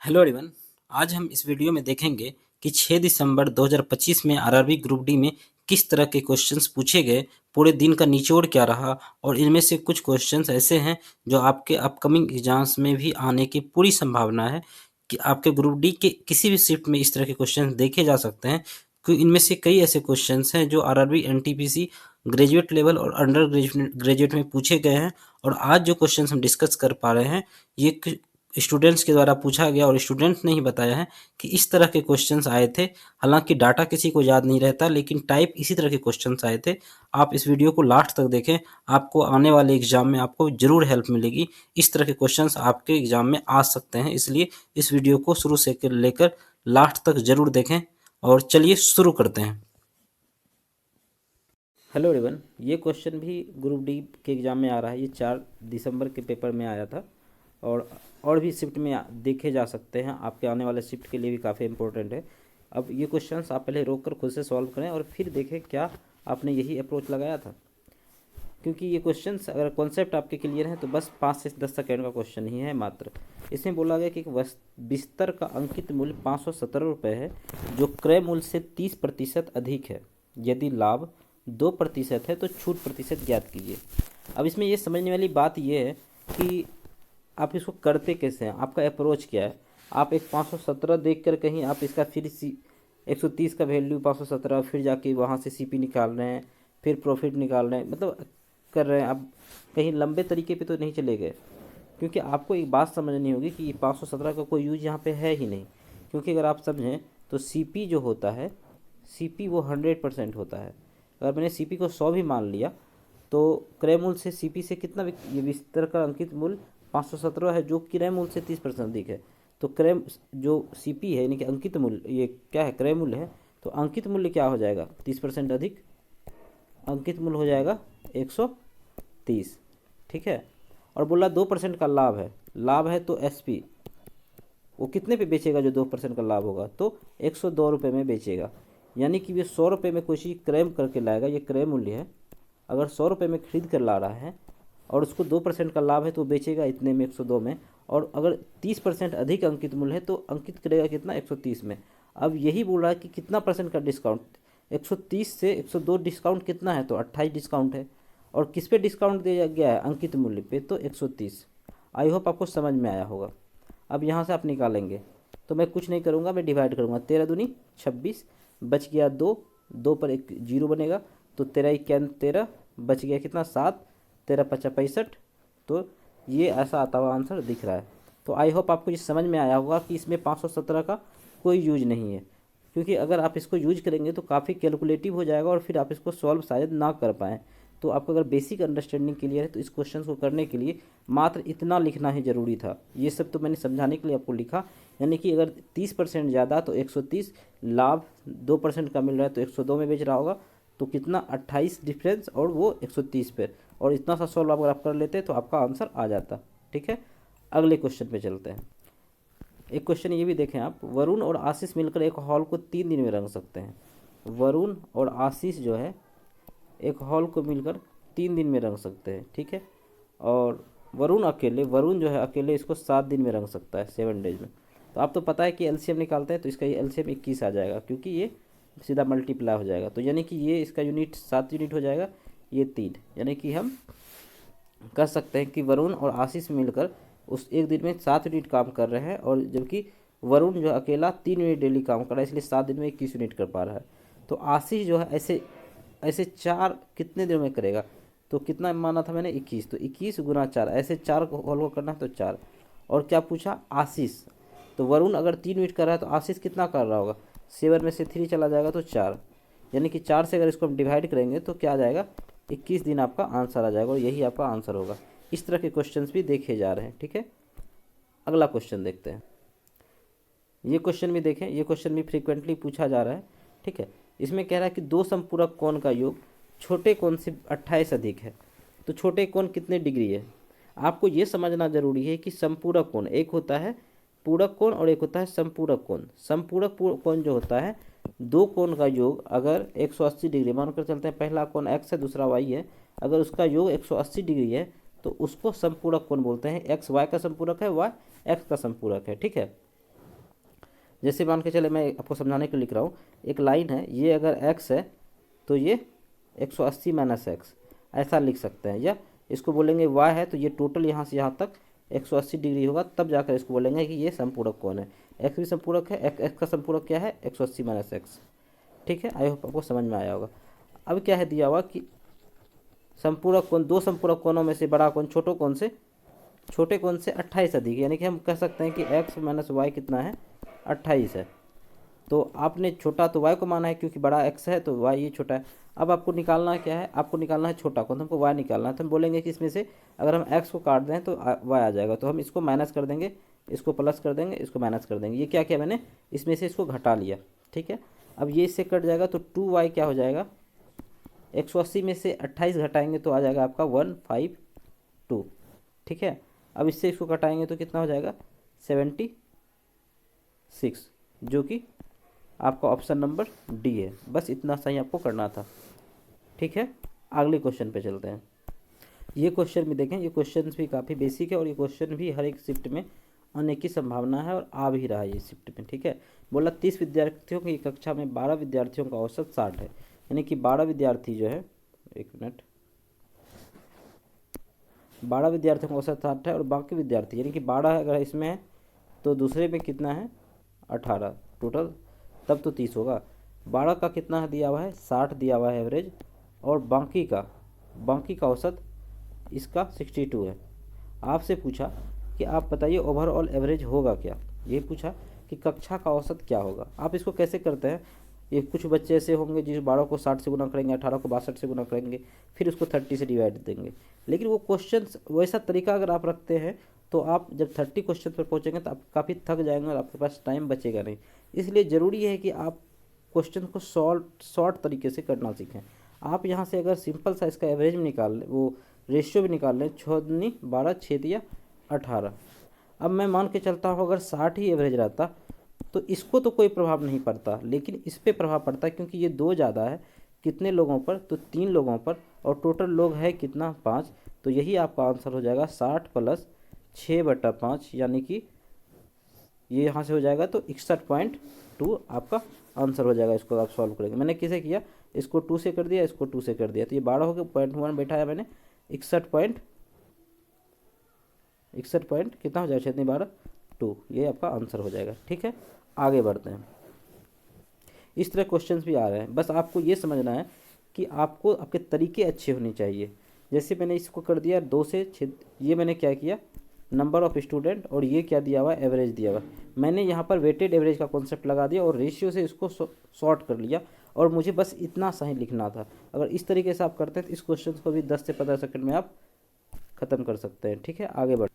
Hello everyone. आज हम इस वीडियो में देखेंगे कि 6 दिसंबर 2025 में आरआरबी ग्रुप डी में किस तरह के क्वेश्चंस पूछे गए, पूरे दिन का निचोड़ क्या रहा और इनमें से कुछ क्वेश्चंस ऐसे हैं जो आपके अपकमिंग एग्जाम्स में भी आने की पूरी संभावना है कि आपके ग्रुप डी के किसी भी शिफ्ट में इस तरह के क्वेश्चंस देखे जा सकते हैं। क्योंकि इनमें से कई ऐसे क्वेश्चंस हैं जो आरआरबी एनटीपीसी ग्रेजुएट लेवल और अंडर ग्रेजुएट में पूछे गए हैं। और आज जो क्वेश्चंस हम डिस्कस कर पा रहे हैं ये स्टूडेंट्स के द्वारा पूछा गया और स्टूडेंट्स ने ही बताया है कि इस तरह के क्वेश्चंस आए थे। हालांकि डाटा किसी को याद नहीं रहता, लेकिन टाइप इसी तरह के क्वेश्चंस आए थे। आप इस वीडियो को लास्ट तक देखें, आपको आने वाले एग्जाम में आपको जरूर हेल्प मिलेगी। इस तरह के क्वेश्चंस आपके एग्जाम में आ सकते हैं, इसलिए इस वीडियो को शुरू से लेकर लास्ट तक जरूर देखें। और चलिए शुरू करते हैं। हेलो एवरीवन, ये क्वेश्चन भी ग्रुप डी के एग्ज़ाम में आ रहा है। ये 4 दिसंबर के पेपर में आया था और भी शिफ्ट में देखे जा सकते हैं। आपके आने वाले शिफ्ट के लिए भी काफ़ी इंपॉर्टेंट है। अब ये क्वेश्चंस आप पहले रोक कर खुद से सॉल्व करें और फिर देखें क्या आपने यही अप्रोच लगाया था। क्योंकि ये क्वेश्चंस अगर कॉन्सेप्ट आपके क्लियर हैं तो बस 5 से 10 सेकेंड का क्वेश्चन ही है मात्र। इसमें बोला गया कि एक बिस्तर का अंकित मूल्य 517 रुपये है जो क्रय मूल्य से 30% अधिक है। यदि लाभ 2% है तो छूट प्रतिशत ज्ञात कीजिए। अब इसमें ये समझने वाली बात यह है कि आप इसको करते कैसे हैं, आपका अप्रोच क्या है। आप एक 517 देख कर कहीं आप इसका फिर 130 का वैल्यू 517 फिर जाके वहाँ से सीपी निकाल रहे हैं, फिर प्रॉफिट निकाल रहे हैं, मतलब कर रहे हैं। आप कहीं लंबे तरीके पे तो नहीं चले गए। क्योंकि आपको एक बात समझनी होगी कि 517 का कोई यूज यहाँ पे है ही नहीं। क्योंकि अगर आप समझें तो सीपी जो होता है, सीपी वो 100% होता है। अगर मैंने सीपी को 100 भी मान लिया तो क्रय मूल्य से सीपी से कितना ये बिस्तर का अंकित मूल्य 517 है जो क्रय मूल्य से 30% अधिक है। तो क्रय जो सीपी है यानी कि अंकित मूल्य, ये क्या है, क्रय मूल्य है। तो अंकित मूल्य क्या हो जाएगा, 30% अधिक अंकित मूल्य हो जाएगा 130। ठीक है। और बोला 2% का लाभ है, लाभ है तो एसपी वो कितने पे बेचेगा, जो 2% का लाभ होगा तो 102 रुपये में बेचेगा। यानी कि ये 100 रुपये में कोई चीज़ क्रय करके लाएगा, ये क्रय मूल्य है। अगर 100 रुपये में खरीद कर ला रहा है और उसको 2% का लाभ है तो बेचेगा इतने में, 102 में। और अगर 30% अधिक अंकित मूल्य है तो अंकित करेगा कितना, 130 में। अब यही बोल रहा है कि कितना परसेंट का डिस्काउंट, 130 से 102 डिस्काउंट कितना है, तो 28 डिस्काउंट है। और किस पे डिस्काउंट दिया गया है, अंकित मूल्य पे, तो 130। आई होप आपको समझ में आया होगा। अब यहाँ से आप निकालेंगे तो मैं कुछ नहीं करूँगा, मैं डिवाइड करूँगा। 13 दूनी 26, बच गया 2, 2 पर एक जीरो बनेगा तो 13 इक्यावन 13, बच गया कितना 7, 13 पचा 65। तो ये ऐसा आता हुआ आंसर दिख रहा है। तो आई होप आपको ये समझ में आया होगा कि इसमें 517 का कोई यूज नहीं है। क्योंकि अगर आप इसको यूज करेंगे तो काफ़ी कैलकुलेटिव हो जाएगा और फिर आप इसको सॉल्व शायद ना कर पाएँ। तो आपको अगर बेसिक अंडरस्टैंडिंग क्लियर है तो इस क्वेश्चन को करने के लिए मात्र इतना लिखना ही ज़रूरी था। ये सब तो मैंने समझाने के लिए आपको लिखा। यानी कि अगर 30% ज़्यादा तो 130, लाभ 2% का मिल रहा है तो 102 में बेच रहा होगा, तो कितना 28 डिफरेंस और वो 130 पे। और इतना सा सॉल्व अगर आप कर लेते तो आपका आंसर आ जाता। ठीक है, अगले क्वेश्चन पे चलते हैं। एक क्वेश्चन ये भी देखें आप, वरुण और आशीष मिलकर एक हॉल को 3 दिन में रंग सकते हैं। वरुण और आशीष जो है एक हॉल को मिलकर 3 दिन में रंग सकते हैं। ठीक है। और वरुण जो है अकेले इसको 7 दिन में रंग सकता है, 7 डेज में। तो आप तो पता है कि एलसीएम निकालते हैं तो इसका ये एलसीएम 21 आ जाएगा, क्योंकि ये सीधा मल्टीप्लाई हो जाएगा। तो यानी कि ये इसका यूनिट 7 यूनिट हो जाएगा, ये 3। यानी कि हम कर सकते हैं कि वरुण और आशीष मिलकर उस एक दिन में 7 यूनिट काम कर रहे हैं, और जबकि वरुण जो अकेला 3 यूनिट डेली काम कर रहा है, इसलिए 7 दिन में 21 यूनिट कर पा रहा है। तो आशीष जो है ऐसे ऐसे 4 कितने दिन में करेगा, तो कितना माना था मैंने, 21। तो 21 गुना 4, ऐसे 4 को हॉल को करना है तो 4। और क्या पूछा, आशीष। तो वरुण अगर 3 यूनिट कर रहा है तो आशीष कितना कर रहा होगा, 7 में से 3 चला जाएगा तो 4। यानी कि 4 से अगर इसको हम डिवाइड करेंगे तो क्या आ जाएगा, 21 दिन आपका आंसर आ जाएगा और यही आपका आंसर होगा। इस तरह के क्वेश्चंस भी देखे जा रहे हैं। ठीक है, अगला क्वेश्चन देखते हैं। ये क्वेश्चन भी देखें, ये क्वेश्चन भी फ्रीक्वेंटली पूछा जा रहा है। ठीक है, इसमें कह रहा है कि दो समपूरक कोण का योग छोटे कोण से 28 अधिक है। तो छोटे कोण कितने डिग्री है, आपको ये समझना जरूरी है कि संपूरक कोण एक होता है पूरक कोण और एक होता है संपूरक कोण। संपूरक कोण जो होता है, दो कोण का योग अगर 180 डिग्री, मानकर चलते हैं पहला कोण x है दूसरा y है, अगर उसका योग 180 डिग्री है तो उसको संपूरक कोण बोलते हैं। x y का संपूरक है, y x का संपूरक है। ठीक है, जैसे मान के चले, मैं आपको समझाने के लिए लिख रहा हूँ, एक लाइन है, ये अगर x है तो ये 180 माइनस एक्स, ऐसा लिख सकते हैं। या इसको बोलेंगे y है तो ये टोटल यहाँ से यहाँ तक 180 डिग्री होगा, तब जाकर इसको बोलेंगे कि ये समपूरक कौन है। x भी समपूरक है, x का समपूरक क्या है, 180 माइनस एक्स। ठीक है, आई होप आपको समझ में आया होगा। अब क्या है दिया हुआ कि समपूरक कोण, दो समपूरक कोणों में से बड़ा कोण छोटे कोण से 28 अधिक, यानी कि हम कह सकते हैं कि x माइनस वाई कितना है, 28 है। तो आपने छोटा तो y को माना है, क्योंकि बड़ा x है तो y ये छोटा है। अब आपको निकालना क्या है, आपको निकालना है छोटा कोण, हमको y निकालना है। तो हम बोलेंगे कि इसमें से अगर हम x को काट दें तो y आ जाएगा, तो हम इसको माइनस कर देंगे, इसको प्लस कर देंगे, इसको माइनस कर देंगे। ये क्या किया मैंने, इसमें से इसको घटा लिया। ठीक है, अब ये इससे कट जाएगा तो 2y क्या हो जाएगा, 180 में से 28 घटाएंगे तो आ जाएगा आपका 152। ठीक है, अब इससे इसको घटाएंगे तो कितना हो जाएगा, 76, जो कि आपका ऑप्शन नंबर डी है। बस इतना सही आपको करना था। ठीक है, अगले क्वेश्चन पे चलते हैं। ये क्वेश्चन भी देखें, ये क्वेश्चन भी काफ़ी बेसिक है और ये क्वेश्चन भी हर एक शिफ्ट में आने की संभावना है और आ भी रहा है ये शिफ्ट में। ठीक है, बोला 30 विद्यार्थियों की कक्षा में 12 विद्यार्थियों का औसत 60 है, यानी कि 12 विद्यार्थी जो है, एक मिनट, 12 विद्यार्थियों का औसत 60 है और बाकी विद्यार्थी यानी कि 12 अगर इसमें है तो दूसरे में कितना है, 18 टोटल, तब तो 30 होगा। 12 का कितना है दिया हुआ है, 60 दिया हुआ है एवरेज, और बाकी का औसत इसका 62 है। आपसे पूछा कि आप बताइए ओवरऑल एवरेज होगा क्या, ये पूछा कि कक्षा का औसत क्या होगा। आप इसको कैसे करते हैं, ये कुछ बच्चे ऐसे होंगे जिस 12 को 60 से गुना करेंगे, 18 को 62 से गुना करेंगे, फिर उसको 30 से डिवाइड देंगे। लेकिन वो क्वेश्चन वैसा तरीका अगर आप रखते हैं तो आप जब 30 क्वेश्चन पर पहुँचेंगे तो आप काफ़ी थक जाएंगे और आपके पास टाइम बचेगा नहीं। इसलिए ज़रूरी है कि आप क्वेश्चन को शॉर्ट तरीके से करना सीखें। आप यहाँ से अगर सिंपल सा इसका एवरेज भी निकाल लें, वो रेशियो भी निकाल लें, 6 दूनी 12, 6 दिया 18। अब मैं मान के चलता हूँ अगर 60 ही एवरेज रहता तो इसको तो कोई प्रभाव नहीं पड़ता, लेकिन इस पर प्रभाव पड़ता है क्योंकि ये 2 ज़्यादा है। कितने लोगों पर, तो 3 लोगों पर, और टोटल लोग है कितना, 5। तो यही आपका आंसर हो जाएगा 60 प्लस 6/5, यानी कि ये यहाँ से हो जाएगा तो 61.2 आपका आंसर हो जाएगा। इसको आप सॉल्व करेंगे। मैंने किसे किया, इसको 2 से कर दिया, इसको 2 से कर दिया, तो ये 12 हो गया, 0.1 बैठाया मैंने, 61 कितना हो जाएगा, 12 2, ये आपका आंसर हो जाएगा। ठीक है, आगे बढ़ते हैं। इस तरह क्वेश्चंस भी आ रहे हैं, बस आपको ये समझना है कि आपको आपके तरीके अच्छे होने चाहिए। जैसे मैंने इसको कर दिया 2 से 6, ये मैंने क्या किया, नंबर ऑफ स्टूडेंट, और ये क्या दिया हुआ, एवरेज दिया हुआ। मैंने यहाँ पर वेटेड एवरेज का कॉन्सेप्ट लगा दिया और रेशियो से इसको सॉर्ट कर लिया, और मुझे बस इतना सही लिखना था। अगर इस तरीके से आप करते हैं तो इस क्वेश्चन को भी 10 से 15 सेकंड में आप ख़त्म कर सकते हैं। ठीक है, आगे बढ़,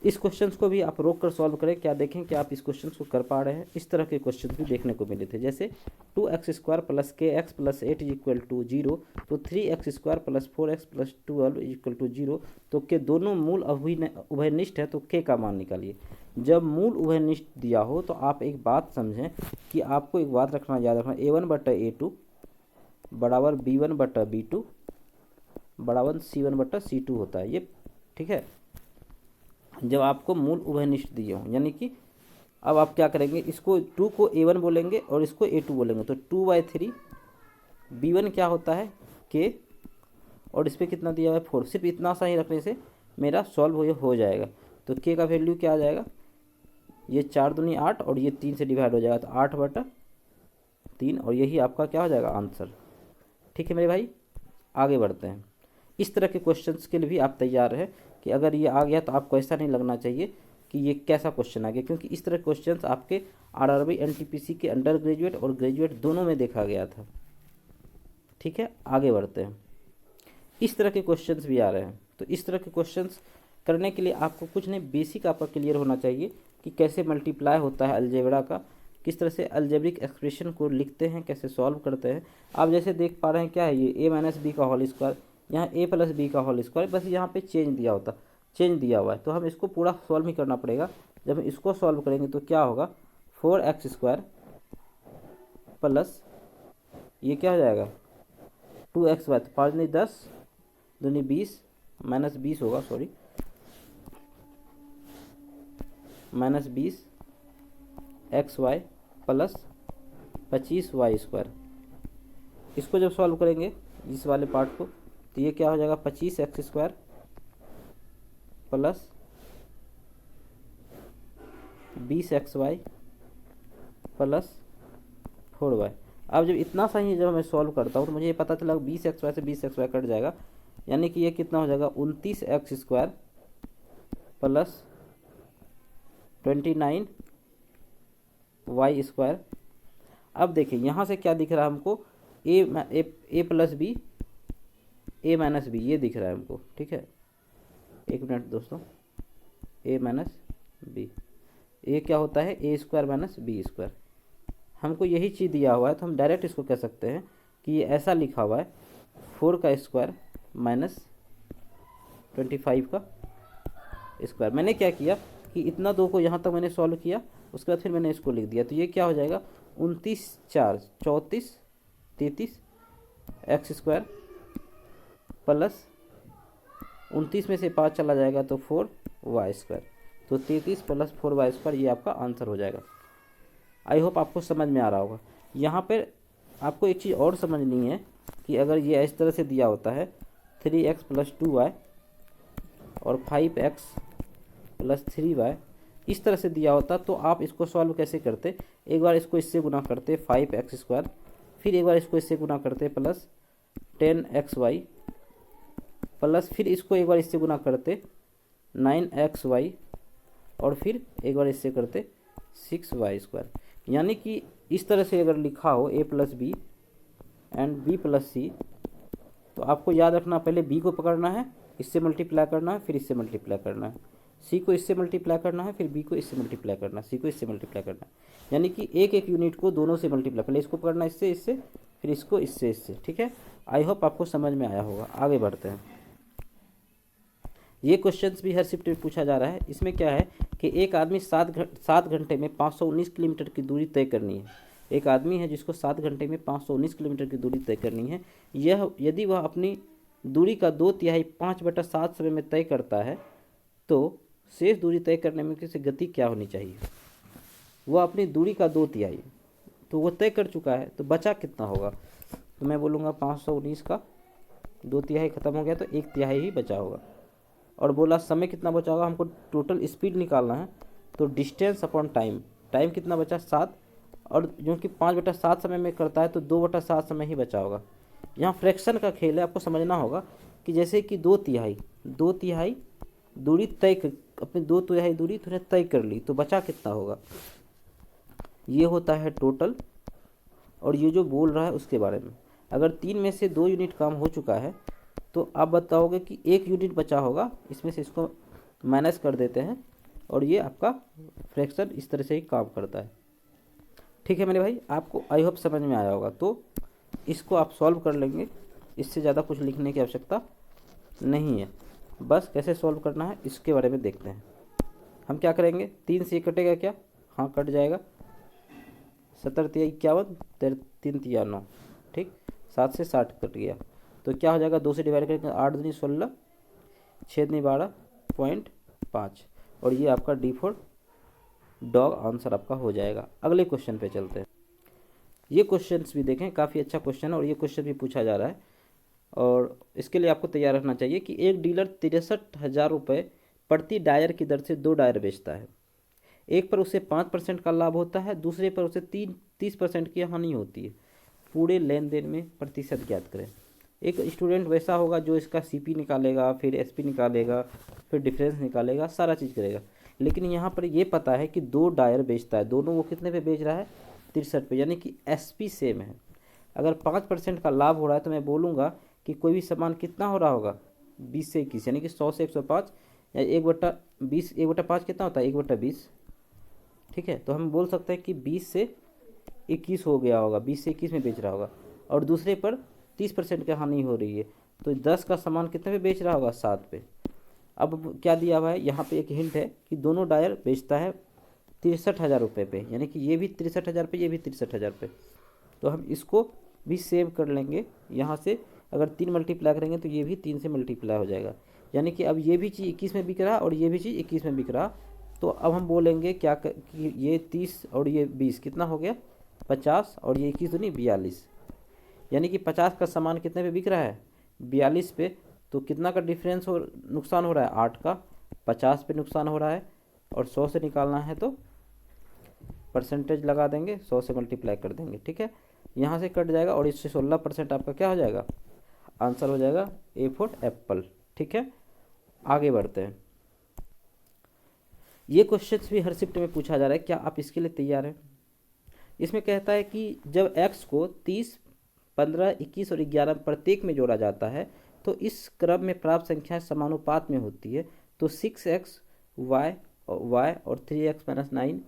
इस क्वेश्चन को भी आप रोक कर सॉल्व करें, क्या देखें कि आप इस क्वेश्चन को कर पा रहे हैं। इस तरह के क्वेश्चन भी देखने को मिले थे, जैसे 2x² + kx + 8 = 0, तो 3x² + 4x + 12 = 0, तो के दोनों मूल उभयनिष्ठ है, तो k का मान निकालिए। जब मूल उभयनिष्ठ दिया हो तो आप एक बात समझें कि आपको एक बात रखना, याद रखना, a1/a2 बराबर b1/b2 बराबर c1/c2 होता है ये। ठीक है, जब आपको मूल उभयनिष्ठ दिए हों, यानी कि अब आप क्या करेंगे, इसको 2 को a1 बोलेंगे और इसको a2 बोलेंगे, तो 2/3 b1 क्या होता है k, और इस पर कितना दिया हुआ है 4। सिर्फ इतना सा ही रखने से मेरा सॉल्व हो जाएगा। तो k का वैल्यू क्या आ जाएगा, ये 4 दूनी 8 और ये 3 से डिवाइड हो जाएगा, तो 8/3, और यही आपका क्या हो जाएगा, आंसर। ठीक है मेरे भाई, आगे बढ़ते हैं। इस तरह के क्वेश्चंस के लिए भी आप तैयार हैं कि अगर ये आ गया तो आपको ऐसा नहीं लगना चाहिए कि ये कैसा क्वेश्चन आ गया, क्योंकि इस तरह क्वेश्चंस आपके आरआरबी एनटीपीसी के अंडर ग्रेजुएट और ग्रेजुएट दोनों में देखा गया था। ठीक है, आगे बढ़ते हैं। इस तरह के क्वेश्चंस भी आ रहे हैं, तो इस तरह के क्वेश्चंस करने के लिए आपको कुछ नहीं, बेसिक आपका क्लियर होना चाहिए कि कैसे मल्टीप्लाई होता है अलजेब्रा का, किस तरह से अलजेब्रिक एक्सप्रेशन को लिखते हैं, कैसे सॉल्व करते हैं। आप जैसे देख पा रहे हैं क्या है ये, a - b का होल स्क्वायर, यहाँ a + b का होल स्क्वायर, बस यहाँ पे चेंज दिया हुआ है, तो हम इसको पूरा सॉल्व ही करना पड़ेगा। जब हम इसको सॉल्व करेंगे तो क्या होगा, 4x² प्लस ये क्या हो जाएगा 2x/, 5 दूनी 10 दूनी 20 -20 होगा, सॉरी -20 XY प्लस 25y²। इसको जब सॉल्व करेंगे इस वाले पार्ट को, तो ये क्या हो जाएगा 25x² plus 20xy plus 4y। अब जब इतना सा ही जब मैं सॉल्व करता हूँ तो मुझे ये पता चला 20xy से 20xy कट जाएगा, यानी कि ये कितना हो जाएगा 29x² प्लस 29y²। अब देखिए यहाँ से क्या दिख रहा है हमको, a plus B a minus B, ये दिख रहा है हमको। ठीक है, एक मिनट दोस्तों, a माइनस बी, ये क्या होता है a² माइनस b²। हमको यही चीज़ दिया हुआ है तो हम डायरेक्ट इसको कह सकते हैं कि ये ऐसा लिखा हुआ है 4² माइनस 25 का स्क्वायर। मैंने क्या किया कि इतना दो को यहाँ तक मैंने सॉल्व किया, उसके बाद फिर मैंने इसको लिख दिया। तो ये क्या हो जाएगा 29 4 34 33 x² प्लस 29 में से 5 चला जाएगा तो 4y²। तो 33 प्लस 4y², ये आपका आंसर हो जाएगा। आई होप आपको समझ में आ रहा होगा। यहाँ पर आपको एक चीज़ और समझनी है कि अगर ये इस तरह से दिया होता है 3x प्लस 2y और 5x प्लस 3y, इस तरह से दिया होता तो आप इसको सॉल्व कैसे करते, एक बार इसको इससे गुना करते 5x², फिर एक बार इसको इससे गुना करते प्लस 10xy, प्लस फिर इसको एक बार इससे गुना करते 9xy, और फिर एक बार इससे करते 6y²। यानी कि इस तरह से अगर लिखा हो a plus B and b plus C, तो आपको याद रखना पहले b को पकड़ना है, इससे मल्टीप्लाई करना है, फिर इससे मल्टीप्लाई करना है, c को इससे मल्टीप्लाई करना है, फिर b को इससे मल्टीप्लाई करना है, c को इससे मल्टीप्लाई करना है। यानी कि एक एक यूनिट को दोनों से मल्टीप्लाई, पहले इसको पकड़ना इससे इससे, फिर इसको इससे इससे। ठीक है, आई होप आपको समझ में आया होगा। आगे बढ़ते हैं। ये क्वेश्चंस भी हर शिफ्ट में पूछा जा रहा है। इसमें क्या है कि एक आदमी 7 घंटे में 519 किलोमीटर की दूरी तय करनी है। एक आदमी है जिसको 7 घंटे में 519 किलोमीटर की दूरी तय करनी है। यह यदि वह अपनी दूरी का 2/3 5/7 समय में तय करता है, तो शेष दूरी तय करने में किसी गति क्या होनी चाहिए। वह अपनी दूरी का 2/3 तो वो तय कर चुका है, तो बचा कितना होगा। तो मैं बोलूँगा 519 का 2/3 खत्म हो गया तो 1/3 ही बचा होगा। और बोला समय कितना बचा होगा, हमको टोटल स्पीड निकालना है, तो डिस्टेंस अपॉन टाइम, टाइम कितना बचा 7, और जो कि 5/7 समय में करता है तो 2/7 समय ही बचा होगा। यहाँ फ्रैक्शन का खेल है, आपको समझना होगा कि जैसे कि 2/3 दूरी तय अपनी 2/3 दूरी तुमने तय कर ली, तो बचा कितना होगा, ये होता है टोटल। और ये जो बोल रहा है उसके बारे में, अगर 3 में से 2 यूनिट काम हो चुका है तो आप बताओगे कि 1 यूनिट बचा होगा, इसमें से इसको माइनस कर देते हैं, और ये आपका फ्रैक्शन इस तरह से ही काम करता है। ठीक है मेरे भाई, आपको आई होप समझ में आया होगा। तो इसको आप सॉल्व कर लेंगे, इससे ज़्यादा कुछ लिखने की आवश्यकता नहीं है। बस कैसे सॉल्व करना है इसके बारे में देखते हैं। हम क्या करेंगे, 3 से कटेगा क्या, हाँ कट जाएगा, 17×3 = 51, 3×3 = 9, ठीक, 7 से 60 कट गया, तो क्या हो जाएगा 2 से डिवाइड करेंगे 8 दूनी 16, 6 दूनी 12.5, और ये आपका D4 डॉग आंसर आपका हो जाएगा। अगले क्वेश्चन पे चलते हैं। ये क्वेश्चंस भी देखें, काफ़ी अच्छा क्वेश्चन है और ये क्वेश्चन भी पूछा जा रहा है, और इसके लिए आपको तैयार रहना चाहिए कि एक डीलर 63,000 रुपये प्रति डायर की दर से 2 डायर बेचता है। एक पर उसे 5% का लाभ होता है, दूसरे पर उसे 30% की हानि होती है। पूरे लेन देन में प्रतिशत ज्ञात करें। एक स्टूडेंट वैसा होगा जो इसका CP निकालेगा, फिर SP निकालेगा, फिर डिफरेंस निकालेगा, सारा चीज़ करेगा। लेकिन यहाँ पर ये पता है कि 2 डायर बेचता है, दोनों वो कितने पे बेच रहा है 63 पे, यानी कि SP सेम है। अगर 5% का लाभ हो रहा है तो मैं बोलूँगा कि कोई भी सामान कितना हो रहा होगा 20 से 21, यानी कि 100 से 105, या 1/20, 1/5 कितना होता है 1/20, ठीक है। तो हम बोल सकते हैं कि 20 से 21 हो गया होगा, 20 से 21 में बेच रहा होगा, और दूसरे पर 30% की हानि हो रही है, तो 10 का सामान कितने पे बेच रहा होगा 7 पे। अब क्या दिया हुआ है यहाँ पे, एक हिंट है कि दोनों डायर बेचता है 63,000 रुपये पे, यानी कि ये भी 63,000 पे, ये भी 63,000 पे। तो हम इसको भी सेव कर लेंगे यहाँ से, अगर 3 मल्टीप्लाई करेंगे तो ये भी 3 से मल्टीप्लाई हो जाएगा, यानी कि अब ये भी चीज़ 21 में बिक रहा और ये भी चीज़ 21 में बिक रहा, तो अब हम बोलेंगे क्या कि ये 30 और ये 20 कितना हो गया 50, और ये 21 दूनी 42, यानी कि 50 का सामान कितने पे बिक रहा है 42 पे। तो कितना का डिफरेंस हो नुकसान हो रहा है 8 का, 50 पे नुकसान हो रहा है, और 100 से निकालना है तो परसेंटेज लगा देंगे, 100 से मल्टीप्लाई कर देंगे। ठीक है, यहाँ से कट जाएगा और इससे 16% आपका क्या हो जाएगा, आंसर हो जाएगा ए फॉर एप्पल। ठीक है, आगे बढ़ते हैं। ये क्वेश्चंस भी हर शिफ्ट में पूछा जा रहा है, क्या आप इसके लिए तैयार हैं। इसमें कहता है कि जब x को 30, 15, 21 और 11 प्रत्येक में जोड़ा जाता है तो इस क्रम में प्राप्त संख्याएं समानुपात में होती है। तो 6x y और 3x - 9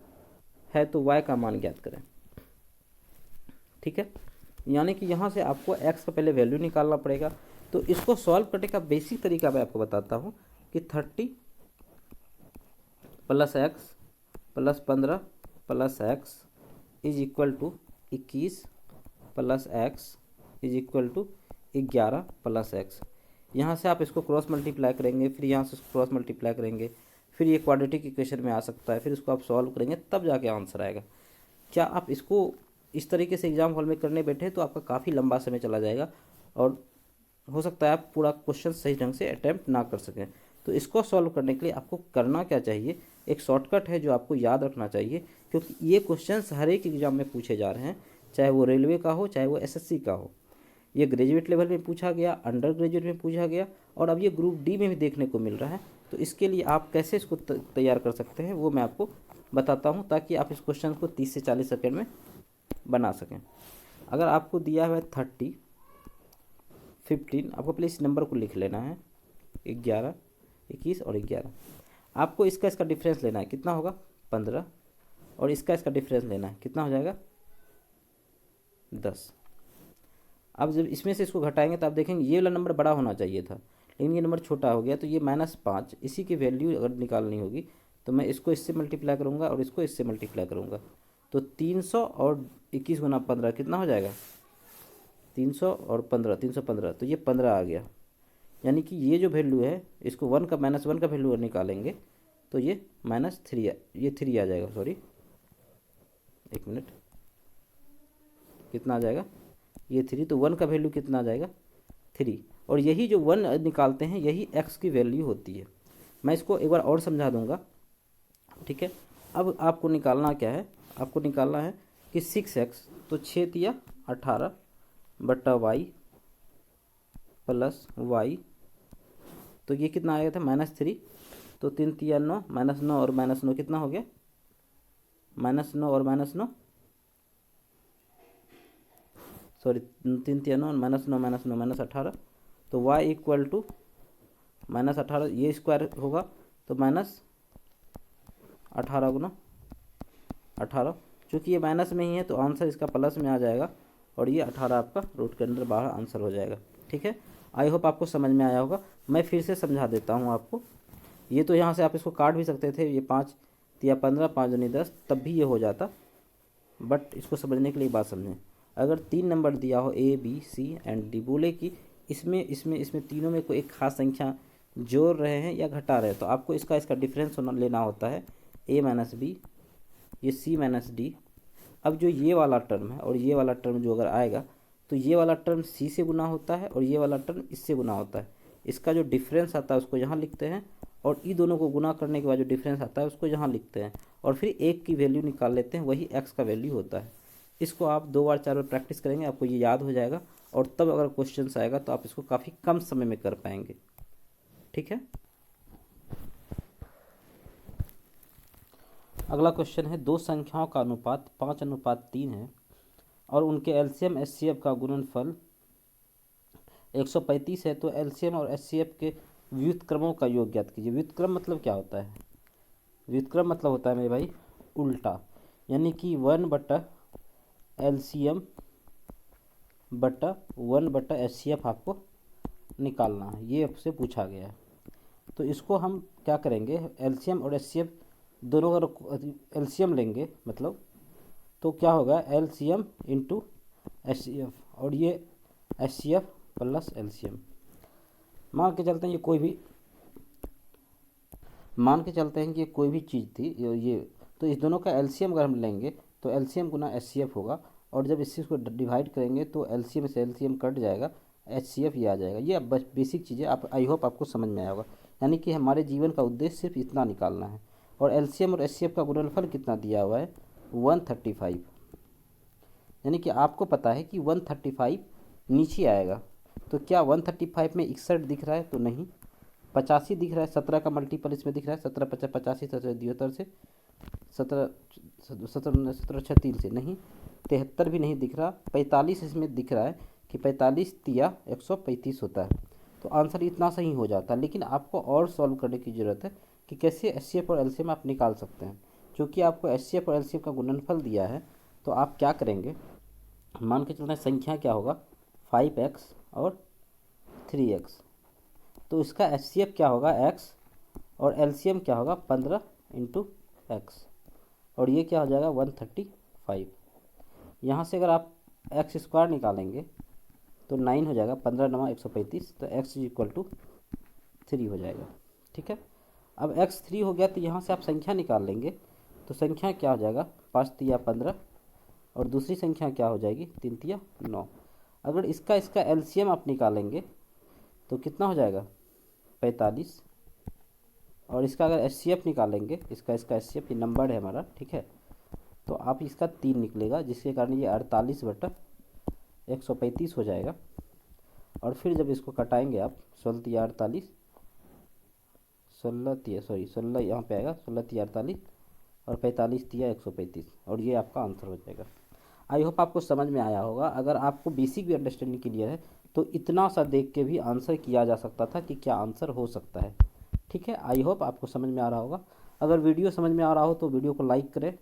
है, तो y का मान ज्ञात करें। ठीक है, यानी कि यहाँ से आपको x का पहले वैल्यू निकालना पड़ेगा। तो इसको सॉल्व करने का बेसिक तरीका मैं आपको बताता हूँ कि 30 + x + 15 + x is equal to 21 + x is equal to 11 + x। यहाँ से आप इसको क्रॉस मल्टीप्लाई करेंगे, फिर यहाँ से क्रॉस मल्टीप्लाई करेंगे, फिर ये क्वाड्रेटिक इक्वेशन में आ सकता है, फिर इसको आप सॉल्व करेंगे तब जाके आंसर आएगा। क्या आप इसको इस तरीके से एग्जाम हॉल में करने बैठे तो आपका काफ़ी लंबा समय चला जाएगा और हो सकता है आप पूरा क्वेश्चन सही ढंग से अटैम्प्ट ना कर सकें। तो इसको सॉल्व करने के लिए आपको करना क्या चाहिए, एक शॉर्टकट है जो आपको याद रखना चाहिए, क्योंकि ये क्वेश्चंस हर एक एग्जाम में पूछे जा रहे हैं, चाहे वो रेलवे का हो चाहे वो एसएससी का हो। ये ग्रेजुएट लेवल में पूछा गया, अंडर ग्रेजुएट में पूछा गया, और अब ये ग्रुप डी में भी देखने को मिल रहा है। तो इसके लिए आप कैसे इसको तैयार कर सकते हैं वो मैं आपको बताता हूँ, ताकि आप इस क्वेश्चन को 30 से 40 सेकेंड में बना सकें। अगर आपको दिया हुआ है 30, 15, आपको पहले इस नंबर को लिख लेना है 11, 21 और 11। आपको इसका डिफरेंस लेना है, कितना होगा 15, और इसका डिफरेंस लेना है, कितना हो जाएगा 10। अब जब इसमें से इसको घटाएंगे तो आप देखेंगे ये वाला नंबर बड़ा होना चाहिए था, लेकिन ये नंबर छोटा हो गया, तो ये -5 इसी की वैल्यू अगर निकालनी होगी तो मैं इसको इससे मल्टीप्लाई करूँगा और इसको इससे मल्टीप्लाई करूँगा। तो 300 और 21 गुना 15 कितना हो जाएगा 300 और 15, 315, तो ये 15 आ गया। यानी कि ये जो वैल्यू है इसको -1 का वैल्यू निकालेंगे तो ये -3, ये 3 आ जाएगा, सॉरी 1 मिनट, कितना आ जाएगा ये 3, तो 1 का वैल्यू कितना आ जाएगा 3, और यही जो 1 निकालते हैं यही x की वैल्यू होती है। मैं इसको एक बार और समझा दूंगा। ठीक है, अब आपको निकालना क्या है, आपको निकालना है कि 6x, तो 6 तिया 18 बट्टा y प्लस y, तो ये कितना आएगा था -3, तो 3 तिया 9, -9 और -9 कितना हो गया -9 और -9, सॉरी 3 तिया 9, -9 -18, तो y इक्वल टू -18, ये स्क्वायर होगा तो -18 गुना 18, चूँकि ये माइनस में ही है तो आंसर इसका प्लस में आ जाएगा, और ये 18 आपका रूट के अंदर बाहर आंसर हो जाएगा। ठीक है, आई होप आपको समझ में आया होगा। मैं फिर से समझा देता हूँ आपको। ये तो यहाँ से आप इसको काट भी सकते थे, ये 5 तिया 15, 5 दूनी 10, तब भी ये हो जाता, बट इसको समझने के लिए बात समझें। अगर 3 नंबर दिया हो A, B, C and D, बोले कि इसमें तीनों में कोई एक खास संख्या जोड़ रहे हैं या घटा रहे हैं, तो आपको इसका डिफरेंस लेना होता है A - B, ये C - D। अब जो ये वाला टर्म है और ये वाला टर्म जो अगर आएगा तो ये वाला टर्म C से गुना होता है और ये वाला टर्म इससे गुना होता है। इसका जो डिफरेंस आता है उसको यहाँ लिखते हैं, और ई दोनों को गुना करने के बाद जो डिफरेंस आता है उसको यहाँ लिखते हैं, और फिर एक की वैल्यू निकाल लेते हैं, वही x का वैल्यू होता है। इसको आप 2 बार 4 बार प्रैक्टिस करेंगे, आपको ये याद हो जाएगा, और तब अगर क्वेश्चन आएगा तो आप इसको काफ़ी कम समय में कर पाएंगे। ठीक है, अगला क्वेश्चन है, 2 संख्याओं का अनुपात 5:3 है और उनके एलसीएम एचसीएफ का गुणनफल 135 है, तो एलसीएम और एचसीएफ के व्युत्क्रमों का योग ज्ञात कीजिए। व्युत्क्रम मतलब क्या होता है, व्युत्क्रम मतलब होता है मेरे भाई उल्टा, यानी कि 1/LCM बटा 1/HCF आपको निकालना है, ये आपसे पूछा गया है। तो इसको हम क्या करेंगे, एलसीएम और एचसीएफ दोनों का एलसीएम लेंगे, मतलब तो क्या होगा एलसीएम इंटू एचसीएफ, और ये एचसीएफ प्लस एलसीएम। मान के चलते हैं ये कोई भी मान के चलते हैं कि कोई भी चीज़ थी ये, तो इस दोनों का एलसीएम अगर हम लेंगे तो एलसीएम गुना एचसीएफ होगा, और जब इस चीज़ को डिवाइड करेंगे तो एलसीएम से एलसीएम कट जाएगा, एचसीएफ ये आ जाएगा। ये अब बस बेसिक चीज़ें आप, आई होप आपको समझ में आया होगा। यानी कि हमारे जीवन का उद्देश्य सिर्फ इतना निकालना है। और एलसीएम और एचसीएफ का गुणनफल कितना दिया हुआ है, 135। यानी कि आपको पता है कि 135 नीचे आएगा, तो क्या 135 में 61 दिख रहा है, तो नहीं। 85 दिख रहा है, 17 का मल्टीपल इसमें दिख रहा है, 17 50 85 77 से 17 17 17 36 से नहीं। 73 भी नहीं दिख रहा। 45 इसमें दिख रहा है कि 45 तिया 135 होता है। तो आंसर इतना सही हो जाता है। लेकिन आपको और सॉल्व करने की ज़रूरत है कि कैसे एचसीएफ और एलसीएम आप निकाल सकते हैं। क्योंकि आपको एचसीएफ और एलसीएम का गुणनफल दिया है, तो आप क्या करेंगे, मान के चलना संख्या क्या होगा, 5x और 3x। तो इसका एचसीएफ क्या होगा, x, और एलसीएम क्या होगा, 15 इंटू एक्स, और ये क्या हो जाएगा 135। यहाँ से अगर आप एक्स स्क्वायर निकालेंगे तो 9 हो जाएगा, 15 9 135, तो x इज इक्वल टू 3 हो जाएगा। ठीक है, अब x 3 हो गया तो यहाँ से आप संख्या निकाल लेंगे, तो संख्या क्या हो जाएगा, 5 तिया 15, और दूसरी संख्या क्या हो जाएगी, 3 तिया 9। अगर इसका एलसीएम आप निकालेंगे तो कितना हो जाएगा, 45, और इसका अगर एचसीएफ निकालेंगे, इसका एचसीएफ ये नंबर है हमारा, ठीक है, तो आप इसका 3 निकलेगा, जिसके कारण ये 48/135 हो जाएगा। और फिर जब इसको कटाएंगे आप, 16 तिया 48, 16 यहाँ पे आएगा, 16 तिया 48 और 45 तिया 135, और ये आपका आंसर हो जाएगा। आई होप आपको समझ में आया होगा। अगर आपको बेसिक भी अंडरस्टैंडिंग क्लियर है तो इतना सा देख के भी आंसर किया जा सकता था कि क्या आंसर हो सकता है। ठीक है, आई होप आपको समझ में आ रहा होगा। अगर वीडियो समझ में आ रहा हो तो वीडियो को लाइक करें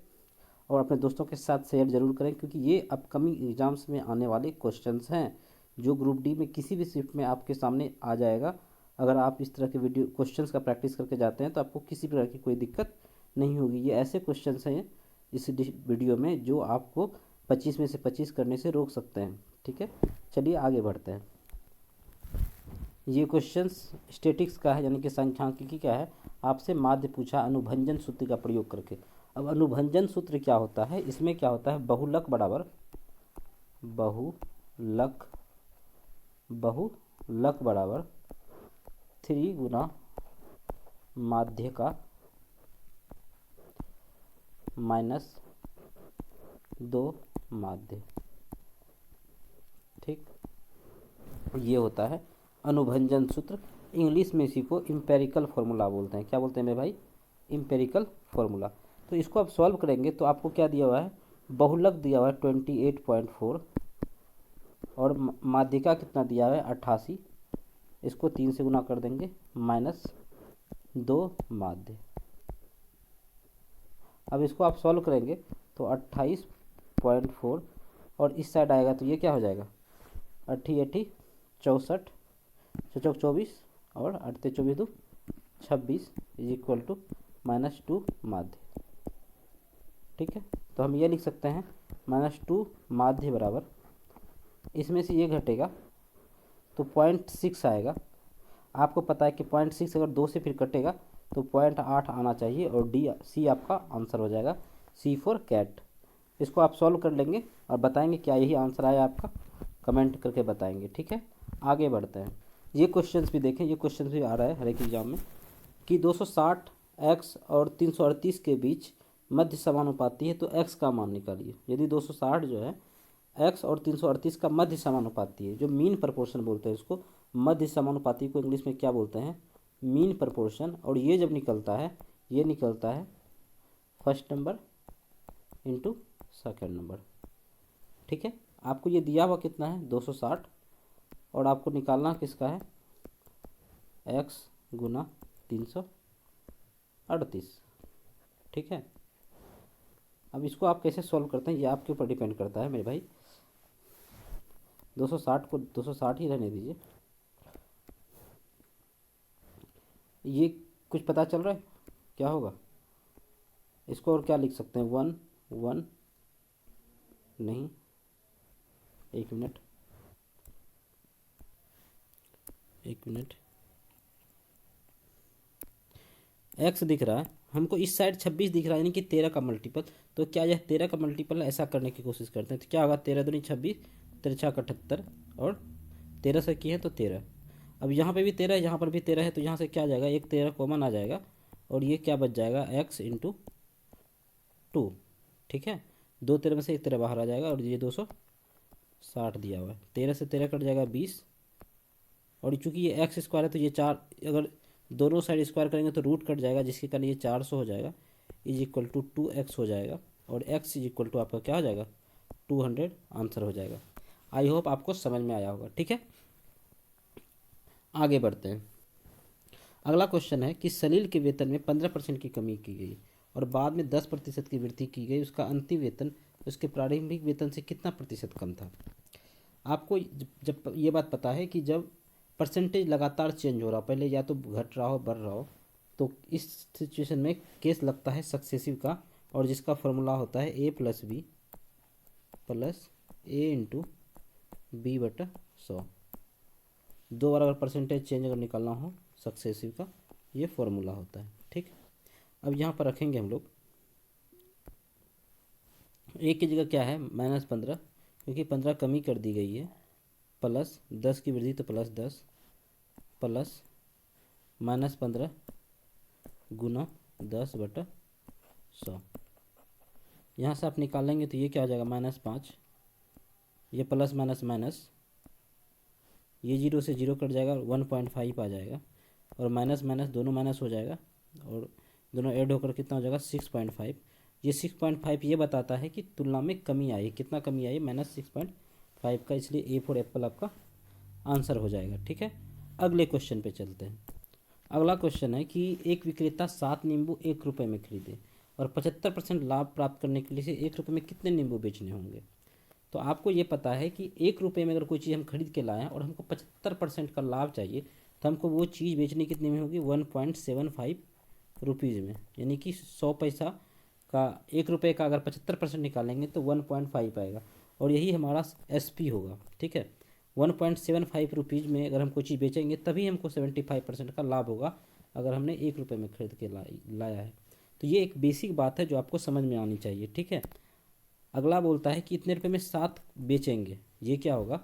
और अपने दोस्तों के साथ शेयर जरूर करें, क्योंकि ये अपकमिंग एग्जाम्स में आने वाले क्वेश्चंस हैं जो ग्रुप डी में किसी भी शिफ्ट में आपके सामने आ जाएगा। अगर आप इस तरह के वीडियो क्वेश्चंस का प्रैक्टिस करके जाते हैं तो आपको किसी प्रकार की कोई दिक्कत नहीं होगी। ये ऐसे क्वेश्चंस हैं इस वीडियो में जो आपको 25 में से 25 करने से रोक सकते हैं। ठीक है, चलिए आगे बढ़ते हैं। ये क्वेश्चंस स्टैटिक्स का है, यानी कि सांख्यिकी का है। आपसे माध्य पूछा अनुभंजन सूत्र का प्रयोग करके। अब अनुभंजन सूत्र क्या होता है, इसमें क्या होता है, बहुलक बराबर 3 गुना माध्य का माइनस 2 माध्य। ठीक, ये होता है अनुभंजन सूत्र। इंग्लिश में इसी को इम्पेरिकल फॉर्मूला बोलते हैं। क्या बोलते हैं मेरे भाई, इम्पेरिकल फॉर्मूला। तो इसको आप सॉल्व करेंगे तो आपको क्या दिया हुआ है, बहुलक दिया हुआ है 28.4, और माध्यिका कितना दिया हुआ है 88। इसको 3 से गुना कर देंगे, माइनस 2 माध्य। अब इसको आप सॉल्व करेंगे तो 28.4, और इस साइड आएगा तो ये क्या हो जाएगा, 80 64 चौक 24, और 8 24 2 26 इज इक्वल टू -2 माध्य। ठीक है, तो हम ये लिख सकते हैं -2 माध्य बराबर, इसमें से ये घटेगा तो 0.6 आएगा। आपको पता है कि 0.6 अगर 2 से फिर कटेगा तो 0.8 आना चाहिए, और सी आपका आंसर हो जाएगा, C फॉर कैट। इसको आप सॉल्व कर लेंगे और बताएंगे क्या यही आंसर आया आपका, कमेंट करके बताएंगे। ठीक है, आगे बढ़ते हैं। ये क्वेश्चंस भी देखें, ये क्वेश्चंस भी आ रहा है हर एक एग्जाम में कि 260 x और 338 के बीच मध्य समानुपाती है, तो x का मान निकालिए। यदि 260 जो है x और 338 का मध्य समानुपाती है, जो मीन प्रपोर्शन बोलते हैं इसको, मध्य समानुपाती को इंग्लिश में क्या बोलते हैं, मीन प्रपोर्शन। और ये जब निकलता है, ये निकलता है first number into second number. ठीक है, आपको ये दिया हुआ कितना है 260, और आपको निकालना किसका है, x गुना 338। ठीक है, अब इसको आप कैसे सॉल्व करते हैं ये आपके ऊपर डिपेंड करता है मेरे भाई। 260 को 260 ही रहने दीजिए। ये कुछ पता चल रहा है क्या होगा, इसको और क्या लिख सकते हैं, 1 1 नहीं, एक मिनट एक्स दिख रहा है हमको, इस साइड 26 दिख रहा है, यानी कि 13 का मल्टीपल। तो क्या यह 13 का मल्टीपल है? ऐसा करने की कोशिश करते हैं। तो क्या होगा, 13 दूनी 26, 13 छक्का 78, और 13 से किए तो 13। अब यहाँ पे भी 13 है, यहाँ पर भी 13 है, तो यहाँ से क्या आ जाएगा, एक 13 कॉमन आ जाएगा, और ये क्या बच जाएगा, एक्स इंटू 2। ठीक है, 2 13 में से एक 13 बाहर आ जाएगा, और ये 260 दिया हुआ है। 13 से 13 कट जाएगा 20, और चूंकि ये एक्स स्क्वायर है तो ये 4, अगर दोनों साइड स्क्वायर करेंगे तो रूट कट जाएगा, जिसके कारण ये 400 हो जाएगा, इज इक्वल टू 2x हो जाएगा, और x इज इक्वल टू आपका क्या हो जाएगा, 200 आंसर हो जाएगा। आई होप आपको समझ में आया होगा। ठीक है, आगे बढ़ते हैं। अगला क्वेश्चन है कि सलील के वेतन में 15% की कमी की गई और बाद में 10% की वृद्धि की गई, उसका अंतिम वेतन उसके प्रारंभिक वेतन से कितना प्रतिशत कम था। आपको जब ये बात पता है कि जब परसेंटेज लगातार चेंज हो रहा, पहले या तो घट रहा हो बढ़ रहा हो, तो इस सिचुएशन में केस लगता है सक्सेसिव का, और जिसका फॉर्मूला होता है a plus B plus A into B बटा 100। दो बार अगर परसेंटेज चेंज अगर निकालना हो सक्सेसिव का, ये फॉर्मूला होता है। ठीक, अब यहाँ पर रखेंगे हम लोग a की जगह क्या है, -15, क्योंकि 15 कमी कर दी गई है, प्लस 10 की वृद्धि तो प्लस 10, प्लस -15 गुना 10 बटा 100। यहाँ से आप निकालेंगे तो ये क्या हो जाएगा, -5, ये प्लस माइनस माइनस, ये 0 से 0 कट जाएगा, 1.5 आ जाएगा, और माइनस माइनस दोनों माइनस हो जाएगा, और दोनों ऐड होकर कितना हो जाएगा, 6.5। ये 6.5 ये बताता है कि तुलना में कमी आई, कितना कमी आई, -6.5 का, इसलिए ए फॉर एप्पल आपका आंसर हो जाएगा। ठीक है, अगले क्वेश्चन पे चलते हैं। अगला क्वेश्चन है कि एक विक्रेता 7 नींबू 1 रुपये में खरीदे और 75% लाभ प्राप्त करने के लिए से 1 रुपये में कितने नींबू बेचने होंगे। तो आपको ये पता है कि 1 रुपये में अगर कोई चीज़ हम खरीद के लाएँ और हमको 75% का लाभ चाहिए, तो हमको वो चीज़ बेचनी कितने में होगी, 1.75 रुपीज़ में, यानी कि 100 पैसा का 1 रुपये का अगर 75% निकालेंगे तो 1.5 आएगा, और यही हमारा SP होगा। ठीक है, 1.75 रुपीज़ में अगर हम कोई चीज़ बेचेंगे तभी हमको 75% का लाभ होगा, अगर हमने 1 रुपये में खरीद के लाया है। तो ये एक बेसिक बात है जो आपको समझ में आनी चाहिए। ठीक है, अगला बोलता है कि इतने रुपये में 7 बेचेंगे, ये क्या होगा,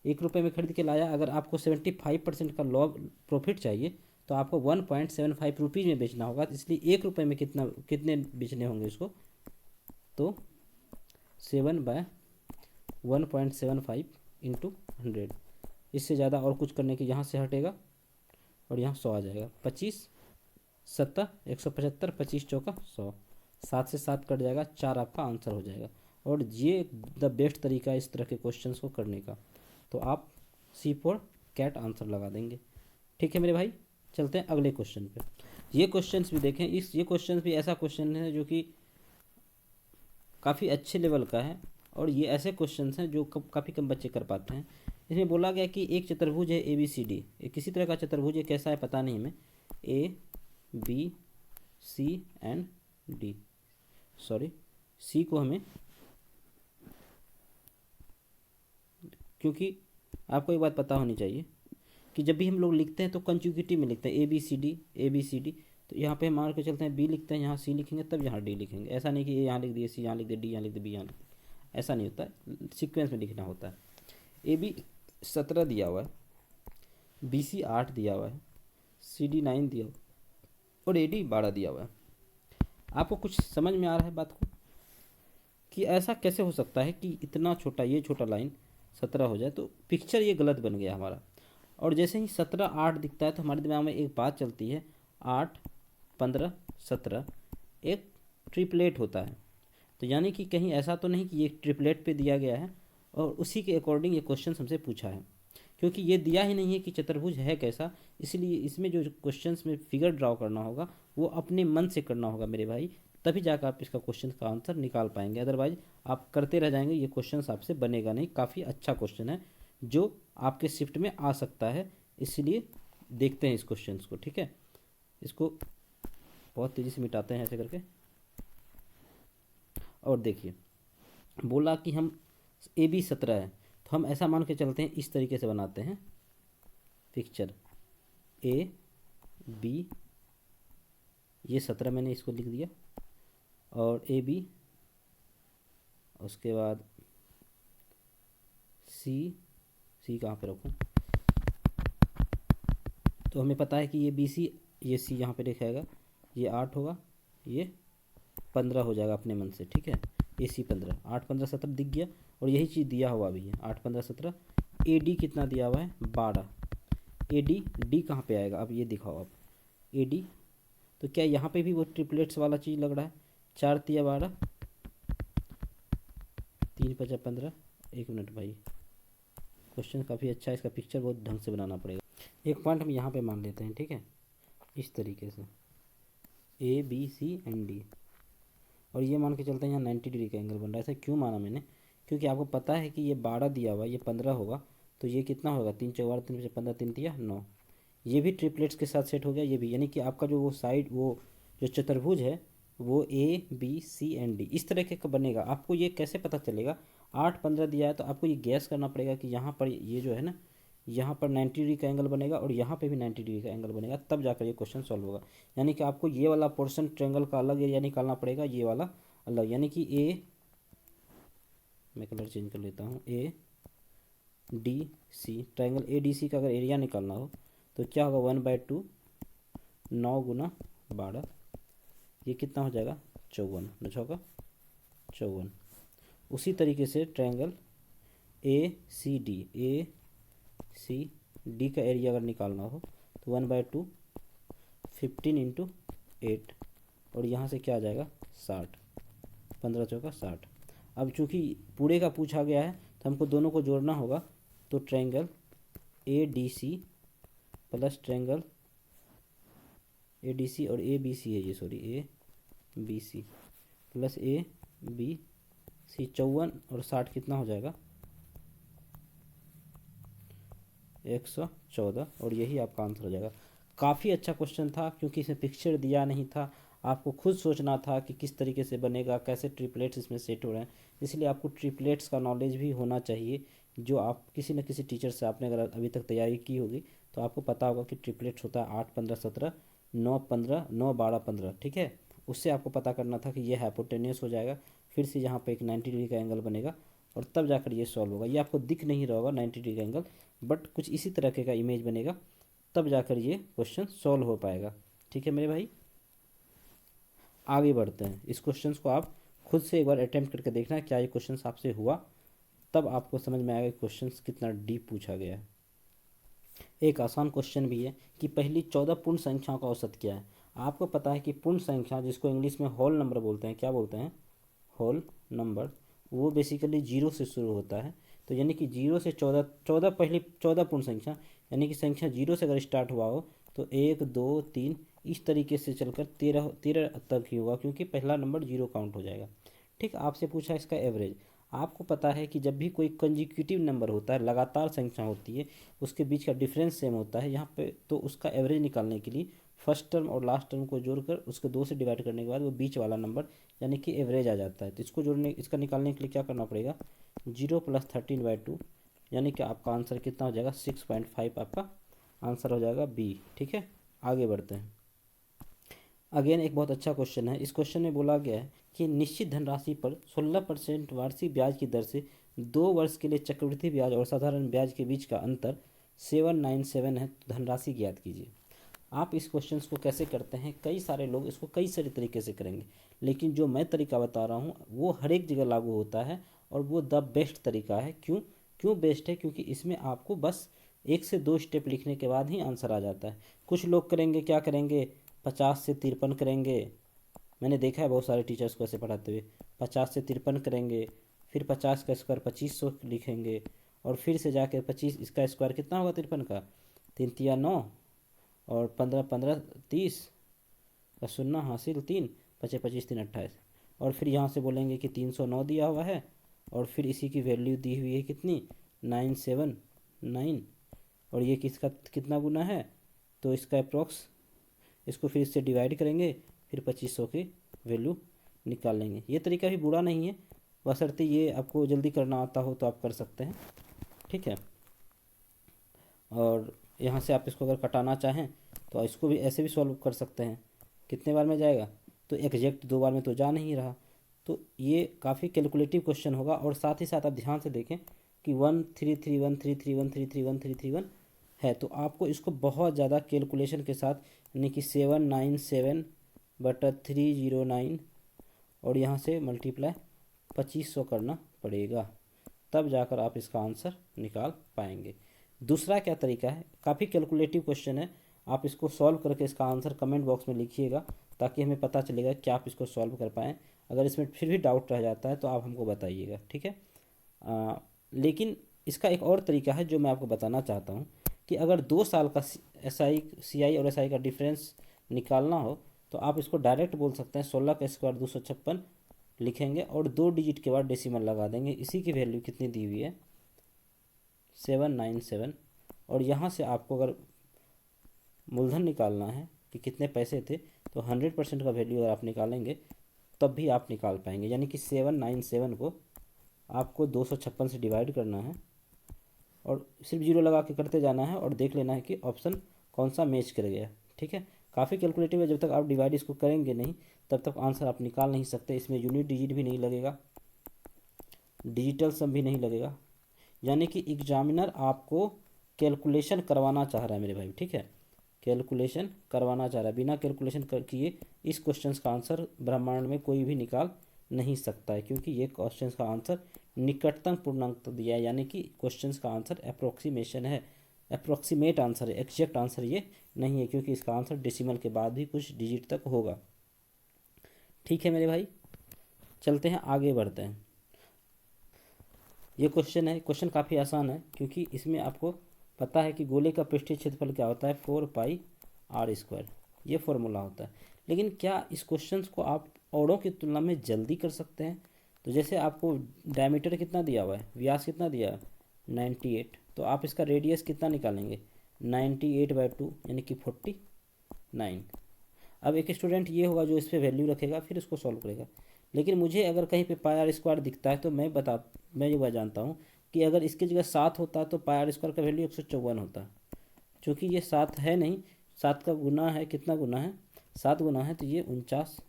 1 रुपये में खरीद के लाया, अगर आपको 75% का लॉग प्रॉफिट चाहिए तो आपको 1.75 रुपीज़ में बेचना होगा, इसलिए 1 रुपये में कितने बेचने होंगे उसको, तो 7/1.75 इंटू 100। इससे ज़्यादा और कुछ करने की, यहाँ से हटेगा और यहाँ 100 आ जाएगा, 25 7 175, 25 चौका 100, 7 से 7 कट जाएगा, 4 आपका आंसर हो जाएगा। और ये द बेस्ट तरीका है इस तरह के क्वेश्चंस को करने का, तो आप C फॉर कैट आंसर लगा देंगे। ठीक है मेरे भाई, चलते हैं अगले क्वेश्चन पे। ये क्वेश्चंस भी देखें, ये क्वेश्चंस भी ऐसा क्वेश्चन है जो कि काफ़ी अच्छे लेवल का है, और ये ऐसे क्वेश्चंस हैं जो काफ़ी कम बच्चे कर पाते हैं। इसमें बोला गया कि एक चतुर्भुज है ABCD, ये किसी तरह का चतुर्भुज है, कैसा है पता नहीं हमें, ABCD, सॉरी C को हमें, क्योंकि आपको एक बात पता होनी चाहिए कि जब भी हम लोग लिखते हैं तो कंजुगेटिव में लिखते हैं, ABCD, तो यहाँ पे हम मान के चलते हैं B लिखते हैं, यहाँ C लिखेंगे तब यहाँ D लिखेंगे। ऐसा नहीं कि A यहाँ लिख दिए, C यहाँ लिख दिए, D यहाँ लिख दिए, B यहाँ लिख दिए, ऐसा नहीं होता है, सीक्वेंस में लिखना होता है। AB 17 दिया हुआ है, BC 8 दिया हुआ है, CD 9 दिया हुआ है, और AD 12 दिया हुआ है। आपको कुछ समझ में आ रहा है बात को, कि ऐसा कैसे हो सकता है कि इतना छोटा, ये छोटा लाइन 17 हो जाए, तो पिक्चर ये गलत बन गया हमारा। और जैसे ही 17 8 दिखता है तो हमारे दिमाग में एक बात चलती है, 8 15 17 एक ट्रिपलेट होता है, तो यानी कि कहीं ऐसा तो नहीं कि ये ट्रिपलेट पे दिया गया है और उसी के अकॉर्डिंग ये क्वेश्चन हमसे पूछा है, क्योंकि ये दिया ही नहीं है कि चतुर्भुज है कैसा, इसलिए इसमें जो क्वेश्चंस में फिगर ड्रॉ करना होगा वो अपने मन से करना होगा मेरे भाई, तभी जाकर आप इसका क्वेश्चन का आंसर निकाल पाएंगे, अदरवाइज आप करते रह जाएंगे, ये क्वेश्चन आपसे बनेगा नहीं। काफ़ी अच्छा क्वेश्चन है जो आपके शिफ्ट में आ सकता है, इसलिए देखते हैं इस क्वेश्चन को। ठीक है, इसको बहुत तेज़ी से मिटाते हैं ऐसे करके, और देखिए बोला कि हम AB 17 है, तो हम ऐसा मान के चलते हैं, इस तरीके से बनाते हैं पिक्चर, AB ये 17 मैंने इसको लिख दिया, और ए बी, उसके बाद सी, सी कहाँ पे रखूँ, तो हमें पता है कि ये बी सी, ये सी यहाँ पे लिखाएगा, ये 8 होगा, ये 15 हो जाएगा अपने मन से, ठीक है। ए सी 15, 8 15 17 दिख गया, और यही चीज़ दिया हुआ भी है 8 15 17। ए डी कितना दिया हुआ है 12, ए डी, डी कहाँ पे आएगा अब ये दिखाओ आप, ए डी, तो क्या यहाँ पे भी वो ट्रिपलेट्स वाला चीज़ लग रहा है, 4 तिया 12, 3 5 15। एक मिनट भाई, क्वेश्चन काफ़ी अच्छा है, इसका पिक्चर बहुत ढंग से बनाना पड़ेगा। एक पॉइंट हम यहाँ पे मान लेते हैं, ठीक है, इस तरीके से A B C and D, और ये मान के चलते हैं यहाँ 90 डिग्री का एंगल बन रहा है। ऐसा क्यों माना मैंने, क्योंकि आपको पता है कि ये 12 दिया हुआ, ये 15 होगा, तो ये कितना होगा 3 4 12 3 5 15 3 तिया 9, ये भी ट्रिपलेट्स के साथ सेट हो गया, ये भी, यानी कि आपका जो वो साइड, वो जो चतुर्भुज है वो A B C and D इस तरह का बनेगा। आपको ये कैसे पता चलेगा, 8 15 दिया है तो आपको ये गैस करना पड़ेगा कि यहाँ पर ये जो है ना, यहाँ पर 90 डिग्री का एंगल बनेगा और यहाँ पे भी 90 डिग्री का एंगल बनेगा, तब जाकर ये क्वेश्चन सॉल्व होगा। यानी कि आपको ये वाला पोर्शन ट्रायंगल का अलग एरिया निकालना पड़ेगा, ये वाला अलग, यानी कि ए, मैं कलर चेंज कर लेता हूँ, A D C, triangle A D C का अगर एरिया निकालना हो तो क्या होगा 1/2, 9 गुना 12, ये कितना हो जाएगा 54, 9 चौका 54। उसी तरीके से triangle A C D, A C D का एरिया अगर निकालना हो तो 1/2, 15 इंटू 8, और यहाँ से क्या आ जाएगा 60, 15 चौका 60। अब चूंकि पूरे का पूछा गया है तो हमको दोनों को जोड़ना होगा, तो triangle A D C plus triangle A D C और ए बी सी है ये, sorry A B C plus A B C, 54 और 60 कितना हो जाएगा 114, और यही आपका आंसर हो जाएगा। काफ़ी अच्छा क्वेश्चन था, क्योंकि इसमें पिक्चर दिया नहीं था, आपको खुद सोचना था कि किस तरीके से बनेगा, कैसे ट्रिपलेट्स इसमें सेट हो रहे हैं, इसलिए आपको ट्रिपलेट्स का नॉलेज भी होना चाहिए, जो आप किसी न किसी टीचर से आपने अगर अभी तक तैयारी की होगी तो आपको पता होगा कि ट्रिपलेट्स होता है 8 15 17, 9 15, 9 12 15, ठीक है। उससे आपको पता करना था कि ये हाइपोटेन्यूस हो जाएगा, फिर से यहाँ पे एक 90 डिग्री का एंगल बनेगा, और तब जाकर ये सॉल्व होगा। ये आपको दिख नहीं रहा होगा 90 डिग्री का एंगल, बट कुछ इसी तरह का इमेज बनेगा, तब जाकर ये क्वेश्चन सॉल्व हो पाएगा, ठीक है मेरे भाई। आगे बढ़ते हैं, इस क्वेश्चन को आप खुद से एक बार अटेम्प्ट करके देखना क्या ये क्वेश्चन आपसे हुआ, तब आपको समझ में आएगा क्वेश्चन कितना डीप पूछा गया है। एक आसान क्वेश्चन भी है कि पहली 14 पूर्ण संख्याओं का औसत क्या है। आपको पता है कि पूर्ण संख्या, जिसको इंग्लिश में होल नंबर बोलते हैं, क्या बोलते हैं होल नंबर, वो बेसिकली 0 से शुरू होता है। तो यानी कि 0 से 14, 14 पहली 14 पूर्ण संख्या, यानी कि संख्या 0 से अगर स्टार्ट हुआ हो तो 1 2 3 इस तरीके से चलकर 13 तक ही होगा, क्योंकि पहला नंबर 0 काउंट हो जाएगा। ठीक, आपसे पूछा इसका एवरेज। आपको पता है कि जब भी कोई कंजिक्यूटिव नंबर होता है, लगातार संख्या होती है, उसके बीच का डिफरेंस सेम होता है यहाँ पे, तो उसका एवरेज निकालने के लिए फर्स्ट टर्म और लास्ट टर्म को जोड़कर उसको 2 से डिवाइड करने के बाद वो बीच वाला नंबर यानी कि एवरेज आ जाता है। तो इसको जोड़ने, इसका निकालने के लिए क्या करना पड़ेगा, 0 + 13/2, यानी कि आपका आंसर कितना हो जाएगा 6.5, आपका आंसर हो जाएगा बी। ठीक है, आगे बढ़ते हैं। अगेन एक बहुत अच्छा क्वेश्चन है। इस क्वेश्चन में बोला गया है कि निश्चित धनराशि पर 16% वार्षिक ब्याज की दर से 2 वर्ष के लिए चक्रवृद्धि ब्याज और साधारण ब्याज के बीच का अंतर 797 है, तो धनराशि ज्ञात कीजिए। आप इस क्वेश्चन को कैसे करते हैं, कई सारे लोग इसको कई सारे तरीके से करेंगे, लेकिन जो मैं तरीका बता रहा हूँ वो हर एक जगह लागू होता है और वो द बेस्ट तरीका है। क्यों बेस्ट है, क्योंकि इसमें आपको बस 1 से 2 स्टेप लिखने के बाद ही आंसर आ जाता है। कुछ लोग करेंगे, क्या करेंगे, 50 से 53 करेंगे। मैंने देखा है बहुत सारे टीचर्स को ऐसे पढ़ाते हुए, 50 से 53 करेंगे, फिर 50 का स्क्वायर 2500 लिखेंगे, और फिर से जाके 25, इसका स्क्वायर कितना होगा 53 का, 3 तिया 9, और 15 15 30 का शून्य हासिल 3, 25 25 3 28, और फिर यहाँ से बोलेंगे कि 309 दिया हुआ है, और फिर इसी की वैल्यू दी हुई है कितनी 979, और ये किसका कितना गुना है, तो इसका अप्रॉक्स, इसको फिर इससे डिवाइड करेंगे, फिर 2500 की वैल्यू निकाल लेंगे। ये तरीका भी बुरा नहीं है, बशर्ते ये आपको जल्दी करना आता हो तो आप कर सकते हैं। ठीक है, और यहाँ से आप इसको अगर कटाना चाहें तो इसको भी ऐसे भी सॉल्व कर सकते हैं। कितने बार में जाएगा, तो एग्जैक्ट 2 बार में तो जा नहीं रहा। तो ये काफ़ी कैलकुलेटिव क्वेश्चन होगा। और साथ ही साथ आप ध्यान से देखें कि 1 3 3 1 3 3 1 3 3 1 है, तो आपको इसको बहुत ज़्यादा कैलकुलेशन के साथ, यानी कि 797/309 और यहाँ से मल्टीप्लाई 2500 करना पड़ेगा, तब जाकर आप इसका आंसर निकाल पाएंगे। दूसरा क्या तरीका है, काफ़ी कैलकुलेटिव क्वेश्चन है, आप इसको सॉल्व करके इसका आंसर कमेंट बॉक्स में लिखिएगा, ताकि हमें पता चलेगा कि आप इसको सॉल्व कर पाएँ। अगर इसमें फिर भी डाउट रह जाता है तो आप हमको बताइएगा, ठीक है। लेकिन इसका एक और तरीका है जो मैं आपको बताना चाहता हूँ, कि अगर 2 साल का CI और SI का डिफरेंस निकालना हो, तो आप इसको डायरेक्ट बोल सकते हैं 16 का स्क्वायर 256 लिखेंगे और 2 डिजिट के बाद डेसिमल लगा देंगे। इसी की वैल्यू कितनी दी हुई है, 797। और यहाँ से आपको अगर मूलधन निकालना है कि कितने पैसे थे, तो 100% का वैल्यू अगर आप निकालेंगे तब भी आप निकाल पाएंगे। यानी कि 797 को आपको 256 से डिवाइड करना है और सिर्फ जीरो लगा के करते जाना है और देख लेना है कि ऑप्शन कौन सा मैच कर गया, ठीक है। काफ़ी कैलकुलेटिव है, जब तक आप डिवाइड इसको करेंगे नहीं तब तक आंसर आप निकाल नहीं सकते। इसमें यूनिट डिजिट भी नहीं लगेगा, डिजिटल सम भी नहीं लगेगा। यानी कि एग्जामिनर आपको कैलकुलेशन करवाना चाह रहा है मेरे भाई, ठीक है, कैलकुलेशन करवाना चाह रहा है। बिना कैलकुलेशन किए इस क्वेश्चन का आंसर ब्रह्मांड में कोई भी निकाल नहीं सकता है, क्योंकि ये क्वेश्चन का आंसर निकटतम पूर्णांक तो दिया है, यानी कि क्वेश्चन का आंसर अप्रोक्सीमेशन है, अप्रोक्सीमेट आंसर है, एग्जैक्ट आंसर ये नहीं है, क्योंकि इसका आंसर डेसिमल के बाद भी कुछ डिजिट तक होगा। ठीक है मेरे भाई, चलते हैं आगे बढ़ते हैं। ये क्वेश्चन है, क्वेश्चन काफ़ी आसान है, क्योंकि इसमें आपको पता है कि गोले का पृष्ठीय क्षेत्रफल क्या होता है, 4πr², ये फॉर्मूला होता है। लेकिन क्या इस क्वेश्चन को आप औरों की तुलना में जल्दी कर सकते हैं? तो जैसे आपको डायमीटर कितना दिया हुआ है, व्यास कितना दिया है 98, तो आप इसका रेडियस कितना निकालेंगे 98/2 यानी कि 49। अब एक स्टूडेंट ये होगा जो इस पर वैल्यू रखेगा फिर इसको सॉल्व करेगा। लेकिन मुझे अगर कहीं पे πr² दिखता है तो मैं ये बात जानता हूँ कि अगर इसकी जगह 7 होता तो πr² का वैल्यू 154 होता। चूँकि ये 7 है नहीं, 7 का गुना है, कितना गुना है 7 गुना है, तो ये 49।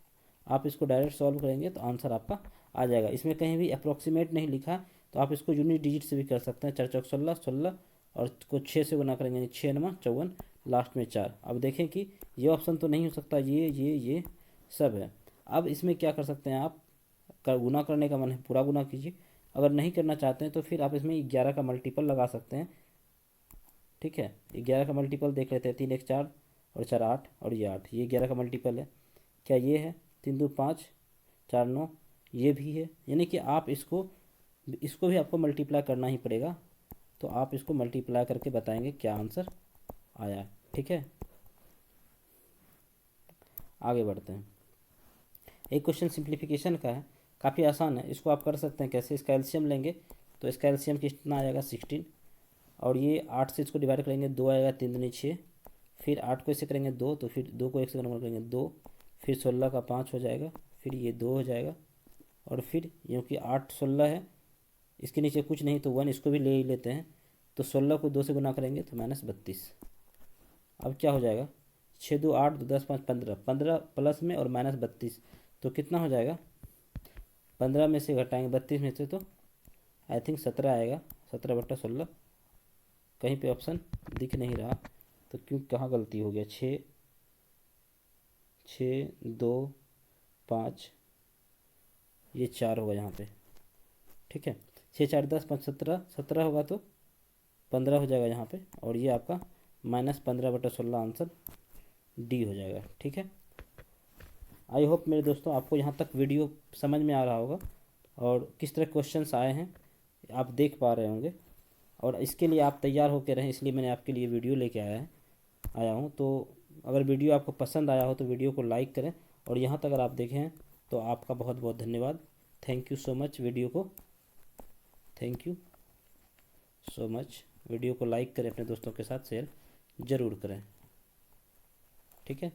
आप इसको डायरेक्ट सॉल्व करेंगे तो आंसर आपका आ जाएगा। इसमें कहीं भी अप्रोक्सीमेट नहीं लिखा, तो आप इसको यूनिट डिजिट से भी कर सकते हैं। 4 चौक 16, 16 और को 6 से गुना करेंगे, 6 9 54, लास्ट में 4। अब देखें कि ये ऑप्शन तो नहीं हो सकता, ये सब है। अब इसमें क्या कर सकते हैं आप, गुना करने का मन है पूरा गुना कीजिए, अगर नहीं करना चाहते हैं तो फिर आप इसमें 11 का मल्टीपल लगा सकते हैं, ठीक है। 11 का मल्टीपल देख लेते हैं, 3 1 4 और 4 8 और ये 8, ये 11 का मल्टीपल है। क्या ये है 3 2 5 4 9, ये भी है। यानी कि आप इसको भी आपको मल्टीप्लाई करना ही पड़ेगा, तो आप इसको मल्टीप्लाई करके बताएंगे क्या आंसर आया, ठीक है। आगे बढ़ते हैं। एक क्वेश्चन सिंप्लीफिकेशन का है, काफ़ी आसान है, इसको आप कर सकते हैं। कैसे, इसका एलसीएम लेंगे तो इसका एलसीएम कितना आएगा 16, और ये 8 से इसको डिवाइड करेंगे 2 आएगा, 3 दूनी 6, फिर 8 को इससे करेंगे 2, तो फिर 2 को 1 से नंबर करेंगे 2, फिर 16 का 5 हो जाएगा, फिर ये 2 हो जाएगा, और फिर क्योंकि 8 16 है, इसके नीचे कुछ नहीं तो 1 इसको भी ले ही लेते हैं, तो 16 को 2 से गुना करेंगे तो -32। अब क्या हो जाएगा, 6 2 8 2 10 5 15, 15 प्लस में और -32, तो कितना हो जाएगा, 15 में से घटाएंगे 32 में से, तो आई थिंक 17 आएगा, 17/16। कहीं पे ऑप्शन दिख नहीं रहा, तो क्यों, कहाँ गलती हो गया, 6 6 2 5, ये 4 होगा यहाँ पे, ठीक है। 6 4 10 5 17, 17 होगा तो 15 हो जाएगा यहाँ पे, और ये आपका -15/16 आंसर डी हो जाएगा, ठीक है। आई होप मेरे दोस्तों आपको यहाँ तक वीडियो समझ में आ रहा होगा, और किस तरह क्वेश्चंस आए हैं आप देख पा रहे होंगे, और इसके लिए आप तैयार होकर रहें, इसलिए मैंने आपके लिए वीडियो लेके आया हूँ। तो अगर वीडियो आपको पसंद आया हो तो वीडियो को लाइक करें, और यहाँ तक अगर आप देखें हैं तो आपका बहुत बहुत धन्यवाद। Thank you so much, video को thank you so much. Video को लाइक करें, अपने दोस्तों के साथ शेयर ज़रूर करें, ठीक है।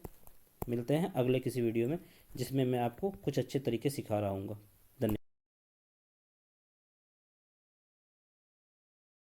मिलते हैं अगले किसी वीडियो में, जिसमें मैं आपको कुछ अच्छे तरीके सिखा रहा हूँ।